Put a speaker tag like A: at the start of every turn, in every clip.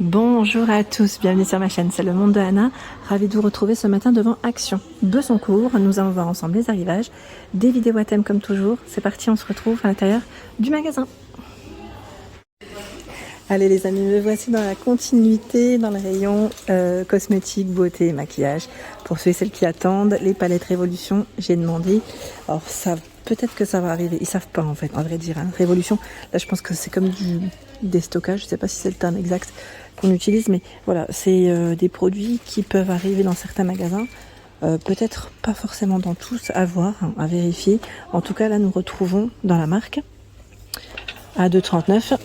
A: Bonjour à tous, bienvenue sur ma chaîne, c'est le monde de Anna. Ravie de vous retrouver ce matin devant Action Bessancourt. Nous allons voir ensemble les arrivages, des vidéos à thème comme toujours. C'est parti, on se retrouve à l'intérieur du magasin. Allez les amis, me voici dans la continuité, dans le rayon cosmétiques, beauté et maquillage. Pour ceux et celles qui attendent, les palettes Révolution, j'ai demandé. Alors ça, peut-être que ça va arriver, ils savent pas en fait, à vrai dire. Hein. Révolution, là je pense que c'est comme du déstockage, je sais pas si c'est le terme exact qu'on utilise, mais voilà, c'est des produits qui peuvent arriver dans certains magasins. Peut-être pas forcément dans tous, à voir, hein, à vérifier. En tout cas là nous retrouvons dans la marque à 2,39 €.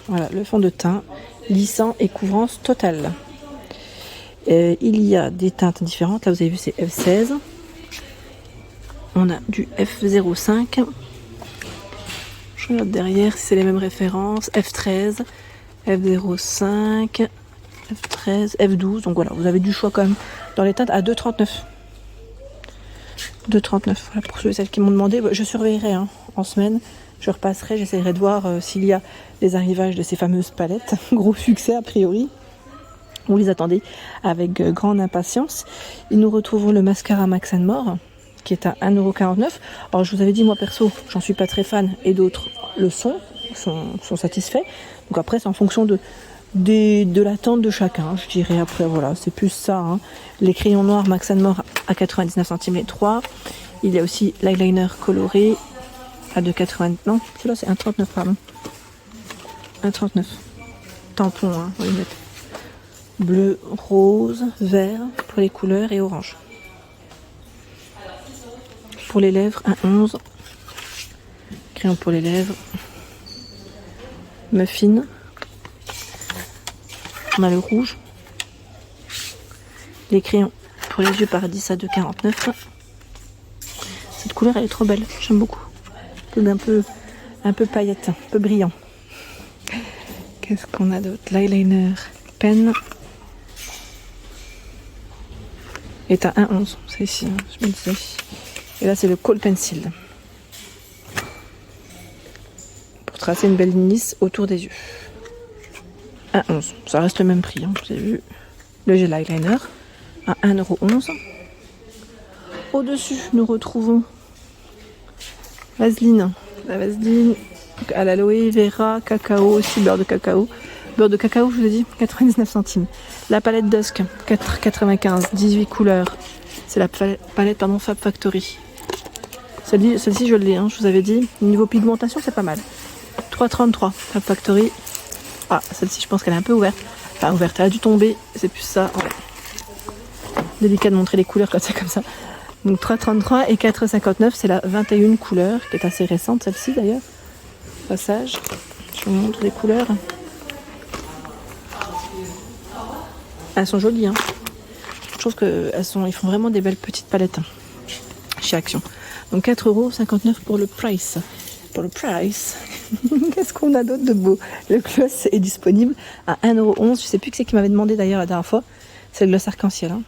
A: Voilà, le fond de teint lissant et couvrance totale. Il y a des teintes différentes. Là, vous avez vu, c'est F16. On a du F05. Je regarde derrière si c'est les mêmes références. F13, F05, F13, F12. Donc voilà, vous avez du choix quand même dans les teintes à 2,39 €. 2,39 €. Voilà, pour ceux et celles qui m'ont demandé, je surveillerai hein, en semaine. Je repasserai, j'essaierai de voir s'il y a les arrivages de ces fameuses palettes. Gros succès a priori. Vous les attendez avec grande impatience. Et nous retrouvons le mascara Max & More qui est à 1,49 €. Alors je vous avais dit, moi perso, j'en suis pas très fan et d'autres le sont satisfaits. Donc après c'est en fonction de l'attente de chacun, je dirais. Après voilà, c'est plus ça. Hein. Les crayons noirs Max & More à 99 centimes les 3. Il y a aussi l'eyeliner coloré à 2,80 €. Non, celui-là c'est 1,39 €, pardon. 1,39 €. Tampon, hein, on va les mettre. Bleu, rose, vert pour les couleurs et orange. Pour les lèvres, 1,11 €. Crayon pour les lèvres. Muffin. On a le rouge. Les crayons pour les yeux par 10 à 2,49 €. Cette couleur elle est trop belle, j'aime beaucoup. Un peu paillette, un peu brillant. Qu'est-ce qu'on a d'autre? L'eyeliner pen est à 1,11 €. C'est ici, hein, je me disais. Et là, c'est le Kohl Pencil. Pour tracer une belle ligne lisse autour des yeux. 1,11 €. Ça reste le même prix, hein, vous avez vu. Le gel eyeliner à 1,11 €. Au-dessus, nous retrouvons Vaseline. La Vaseline à l'aloe vera, cacao aussi, beurre de cacao. Beurre de cacao, je vous ai dit, 99 centimes. La palette Dusk, 4,95 €, 18 couleurs. C'est la palette Fab Factory. Celle-ci, je l'ai, hein, je vous avais dit. Niveau pigmentation, c'est pas mal. 3,33 € Fab Factory. Ah, celle-ci, je pense qu'elle est un peu ouverte. Enfin, ouverte, elle a dû tomber. C'est plus ça. Ouais. Délicat de montrer les couleurs quand c'est comme ça. Donc 3,33 € et 4,59 €, c'est la 21 couleur, qui est assez récente, celle-ci d'ailleurs. Passage, je vous montre les couleurs. Elles sont jolies, hein. Je trouve qu'ils font vraiment des belles petites palettes hein, chez Action. Donc 4,59 € pour le price. Pour le price, qu'est-ce qu'on a d'autre de beau? Le gloss est disponible à 1,11 €. Je sais plus qui c'est qui m'avait demandé d'ailleurs la dernière fois. C'est le gloss arc-en-ciel hein,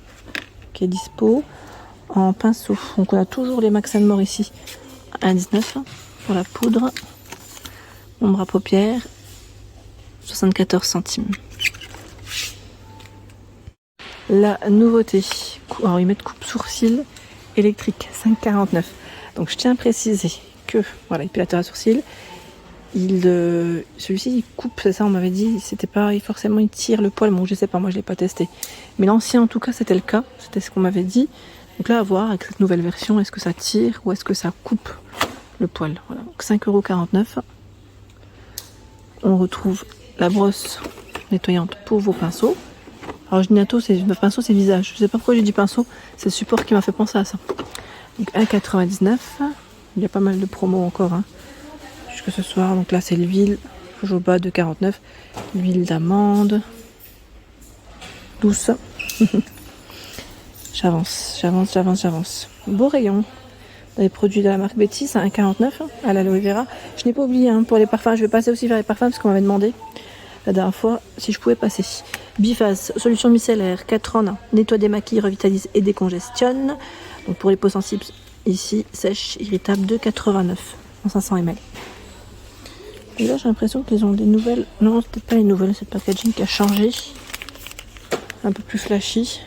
A: qui est dispo en pinceau. Donc on a toujours les Max & More ici à 1,19 € pour la poudre. Ombre à paupières, 74 centimes. La nouveauté, alors ils mettent coupe sourcil électrique, 5,49 €. Donc je tiens à préciser que, voilà, épilateur à sourcils, celui-ci il coupe, c'est ça on m'avait dit, c'était pas forcément il tire le poil, bon je sais pas, moi je l'ai pas testé. Mais l'ancien en tout cas c'était le cas, c'était ce qu'on m'avait dit. Donc là à voir avec cette nouvelle version, est-ce que ça tire ou est-ce que ça coupe le poil. Voilà, donc 5,49 €. On retrouve la brosse nettoyante pour vos pinceaux. Alors je dis pinceau c'est visage. Je sais pas pourquoi j'ai dit pinceau, c'est le support qui m'a fait penser à ça. Donc 1,99 €. Il y a pas mal de promos encore hein, jusque ce soir. Donc là c'est l'huile jojoba de 2,49 €. L'huile d'amande. Douce. J'avance. Beau rayon. Les produits de la marque Betty, c'est 1,49 € à l'aloe vera. Je n'ai pas oublié hein, pour les parfums, je vais passer aussi vers les parfums parce qu'on m'avait demandé la dernière fois si je pouvais passer. Biphase, solution micellaire, 4 en 1, nettoie, démaquille, revitalise et décongestionne. Donc pour les peaux sensibles, ici, sèche, irritable, 2,89 € en 500 ml. Et là, j'ai l'impression qu'ils ont des nouvelles. Non, c'est peut-être pas les nouvelles, c'est le packaging qui a changé. Un peu plus flashy.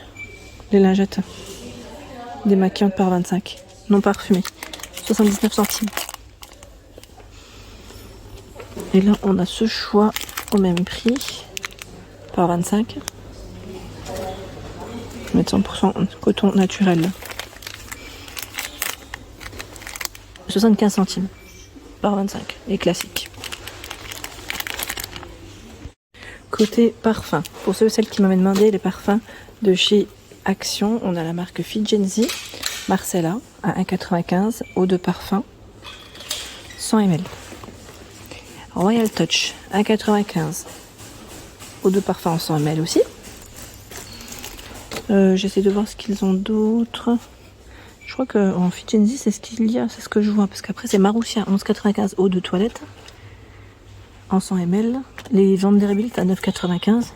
A: Les lingettes démaquillantes par 25. Non parfumées. 79 centimes. Et là, on a ce choix au même prix. Par 25. Mettre 100% coton naturel. 75 centimes. Par 25. Et classique. Côté parfum, pour ceux et celles qui m'avaient demandé les parfums de chez Action, on a la marque Figenzi, Marcella à 1,95 eau de parfum, 100 ml. Royal Touch, 1,95 eau de parfum en 100 ml aussi. J'essaie de voir ce qu'ils ont d'autre. Je crois qu'en Figenzi, c'est ce qu'il y a, c'est ce que je vois, parce qu'après c'est Marussia, 11,95 eau de toilette. En 100 ml, les Vanderbilt à 9,95.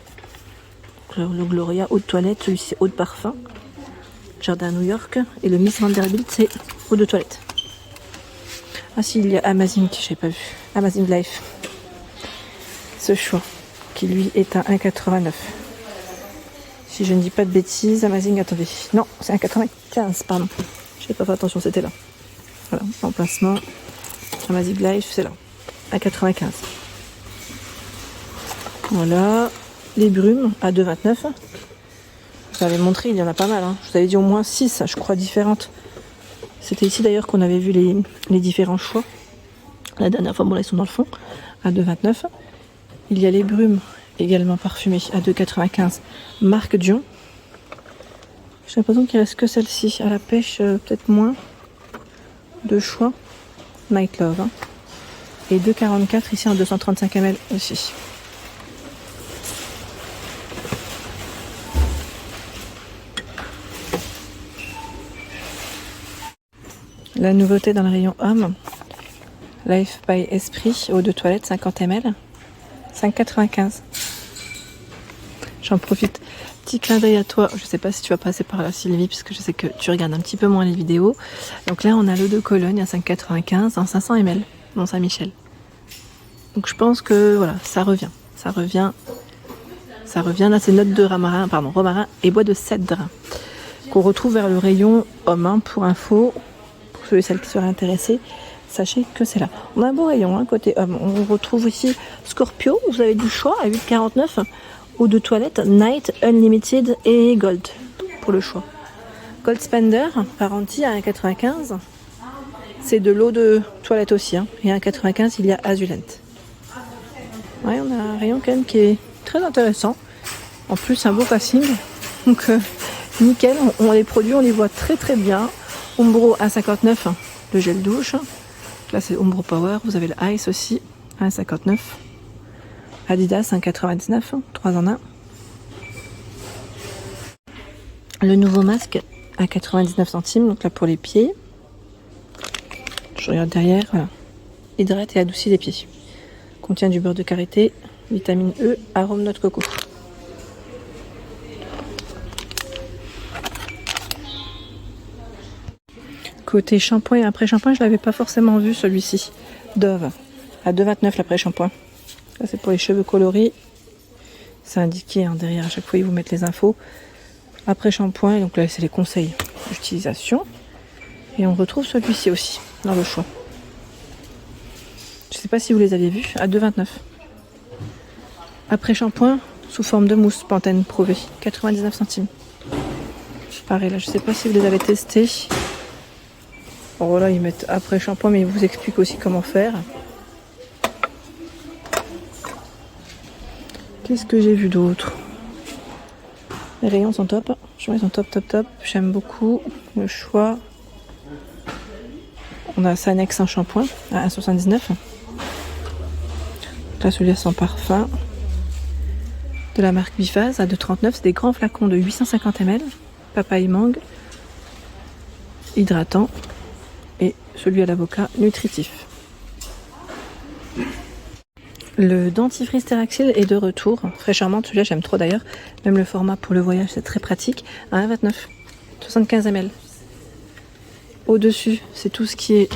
A: Le Gloria eau de toilette, celui-ci eau de parfum. Jardin New York. Et le Miss Vanderbilt, c'est eau de toilette. Ah si, il y a Amazing, je n'ai pas vu. Amazing Life. Ce choix, qui lui est à 1,89. Si je ne dis pas de bêtises, Amazing, attendez. Non, c'est 1,95, pardon. Je n'ai pas fait attention, c'était là. Voilà, emplacement. Amazing Life, c'est là. 1,95. Voilà, les brumes à 2,29. Je vous avais montré, il y en a pas mal. Je vous avais dit au moins 6, je crois, différentes. C'était ici d'ailleurs qu'on avait vu les différents choix. La dernière fois, bon là ils sont dans le fond, à 2,29. Il y a les brumes également parfumées à 2,95. Marque Dion. J'ai l'impression qu'il reste que celle-ci. À la pêche, peut-être moins de choix. Night Love. Et 2,44 ici en 235 ml aussi. La nouveauté dans le rayon homme, Life by Esprit, eau de toilette 50 ml, 5,95. J'en profite. Petit clin d'œil à toi. Je sais pas si tu vas passer par là, Sylvie, puisque je sais que tu regardes un petit peu moins les vidéos. Donc là, on a l'eau de Cologne à 5,95 en 500 ml, Mont Saint-Michel. Donc je pense que voilà, ça revient. Là, c'est note de romarin et bois de cèdre qu'on retrouve vers le rayon homme, pour info. Ceux et celles qui seraient intéressés, sachez que c'est là. On a un beau rayon côté homme. On retrouve ici Scorpio, vous avez du choix à 8,49. Eau de toilette Night Unlimited et Gold pour le choix. Gold Spender, Parenti à 1,95. C'est de l'eau de toilette aussi. Et à 1,95, il y a Azulent. Ouais, on a un rayon quand même qui est très intéressant. En plus, un beau passing. Donc, nickel. Les produits, on les voit très très bien. Umbro à 1,59, le gel douche. Là, c'est Umbro Power. Vous avez le Ice aussi, à 1,59. Adidas, 1,99, 3 en 1. Le nouveau masque à 99 centimes, donc là pour les pieds. Je regarde derrière, voilà. Hydrate et adoucit les pieds. Contient du beurre de karité, vitamine E, arôme noix de coco. Côté shampoing et après-shampoing, je ne l'avais pas forcément vu celui-ci. Dove, à 2,29 l'après-shampoing. Ça c'est pour les cheveux colorés. C'est indiqué derrière, à chaque fois ils vous mettent les infos. Après-shampoing, donc là c'est les conseils d'utilisation. Et on retrouve celui-ci aussi dans le choix. Je ne sais pas si vous les avez vus, à 2,29. Après-shampoing sous forme de mousse Pantene Pro V, 99 centimes. Pareil là, je ne sais pas si vous les avez testés. Bon là ils mettent après shampoing mais ils vous expliquent aussi comment faire. Qu'est-ce que j'ai vu d'autre? Les rayons sont top. Ils sont top. J'aime beaucoup le choix. On a Sanex en shampoing à 1,79. Là celui-là sans parfum. De la marque Biphase à 2,39. C'est des grands flacons de 850 ml. Papaye mangue. Hydratant. Et celui à l'avocat nutritif. Le dentifrice Teraxil est de retour. Fraîchement, celui-là j'aime trop d'ailleurs. Même le format pour le voyage c'est très pratique. À 1,29. 75 ml. Au-dessus, c'est tout ce qui est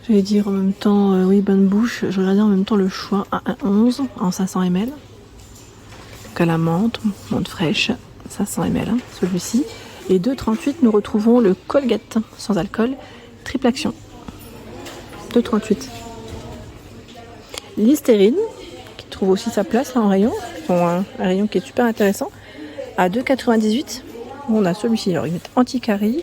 A: J'allais dire en même temps, oui, bonne bouche. Je regardais en même temps le choix à 1,11 en 500 ml. Donc à la menthe fraîche, 500 ml, hein, celui-ci. Et 2,38, nous retrouvons le Colgate sans alcool, triple action. 2,38. Listerine, qui trouve aussi sa place là en rayon. Un rayon qui est super intéressant. À 2,98, on a celui-ci. Alors, ils mettent anti-carie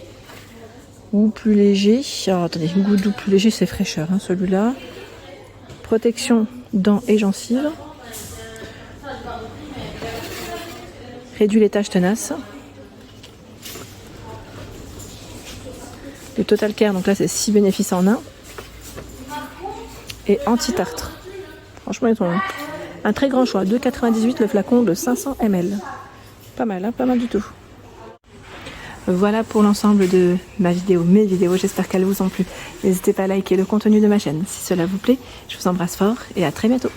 A: ou plus léger. Alors, attendez, goût doux plus léger, c'est fraîcheur, hein, celui-là. Protection dents et gencives. Réduit les taches tenaces. Le Total Care, donc là, c'est 6 bénéfices en un. Et anti-tartre. Franchement, ils ont un très grand choix. 2,98 le flacon de 500 ml. Pas mal, hein, pas mal du tout. Voilà pour l'ensemble de mes vidéos. J'espère qu'elles vous ont plu. N'hésitez pas à liker le contenu de ma chaîne si cela vous plaît. Je vous embrasse fort et à très bientôt.